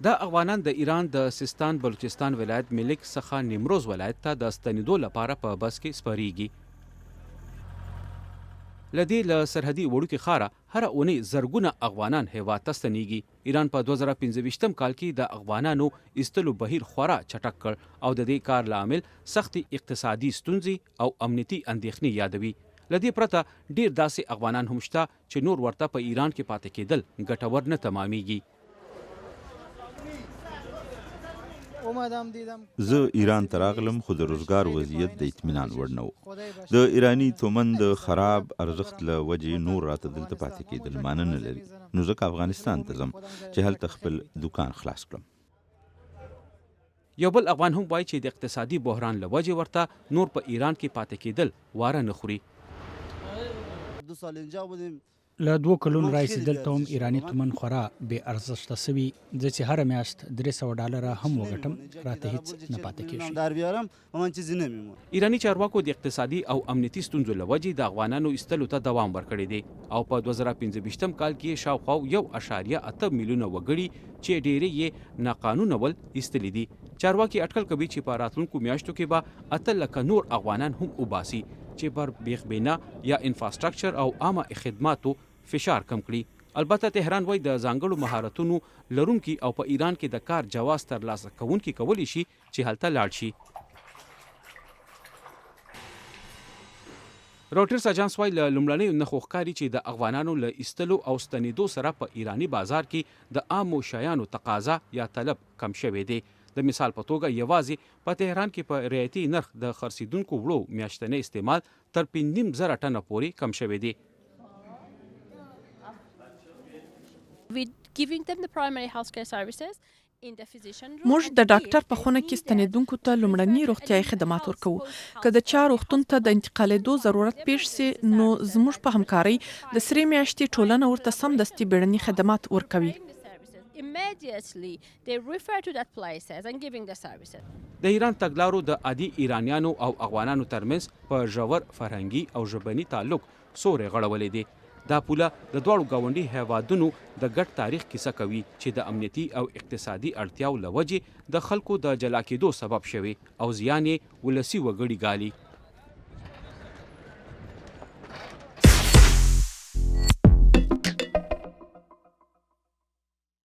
دا افغانان د ایران د سیستان بلوچستان ولایت ملک څخه نیمروز ولایت ته د ستنېدو لپاره په بس کې سپریږي. لدې له سرحدي وړوکې ښاره هره اونۍ زرګونه افغانان هېواد ته ستنېږي. ایران په 2015 کال کې د افغانانو ایستلو بهیر خورا چټک کړ او د دې کار لامل سختې اقتصادي ستونزې او امنیتي اندېښنې یادوي. لدې پرته ډېر داسې افغانان هم شته چې نور ورته په ایران کې پاتې کېدل ګټور نه تمامېږي. زه ایران ته راغلم خو د روزګار وضعیت د اطمینان وړ نه و. د ایراني تومن د خراب ارزښت له وجې نور راته دلته پاتې کېدل معنی نه لري، نو ځکه افغانستان ته ځم چې هلته خپل دوکان خلاص کړم. یو بل افغان هم وایي چې د اقتصادي بحران له وجې ورته نور په ایران کې پاتې کېدل واره نه خوري. له 2 کلونو راهیسې دلته هم ایراني تومن خورا بې ارزښته سوي. زه چې هره میاشت $300 هم وګټم راته هیڅ نه پاتې کېږي. ایراني چارواکو د اقتصادي او امنیتي ستونزو له وجې د افغانانو ایستلو ته دوام ورکړی دی او په 2015 کال کې شاوخوا 1.8 میلیونه وګړي چې ډېری یې ناقانونه ول ایستلي دي. چارواکي اټکل کوي چې په راتلونکو میاشتو کې به 8 لکه نور افغانان هم وباسي چې پر بیخبینا یا انفراستراکچر او عامه خدماتو فشار کم کړي. البته تهران وایي د ځانګړو مهارتونو لرونکي او په ایران کې د کار جواز ترلاسه کوونکي کولی شي چې هلته لاړ شي. روټرز اجانس وایي له لومړنیو نښو ښکاري چې د افغانانو له ایستلو او ستنېدو سره په ایراني بازار کې د عامو شیانو تقاضا یا طلب کم شوی دی. د مثال په توګه یوازې په تهران کې په رعایتي نرخ د خرڅېدونکو وړو میاشتنی استعمال تر 5,500 ټنه پورې کم شوی دی. موږ د ډاکټر په خونه کې ستنېدونکو ته لومړني روغتیايي خدمات ورکوو. که د چا روغتون ته د انتقالېدو ضرورت پیښ سي نو زموږ په همکارۍ د 3 میاشتې ټولنه ورته سمدستي بیړني خدمات ورکوي. د ایران تګلارو د عادي ایرانیانو او افغانانو ترمنځ په ژور فرهنګي او ژبني تعلق سوری غړولی دی. دا پوله د دواړو ګاونډي هېوادونو د ګډ تاریخ کیسه کوي چې د امنیتي او اقتصادي اړتیاو له وجې د خلکو د جلا کېدو سبب شوی او زیان یې ولسي وګړي ګالي.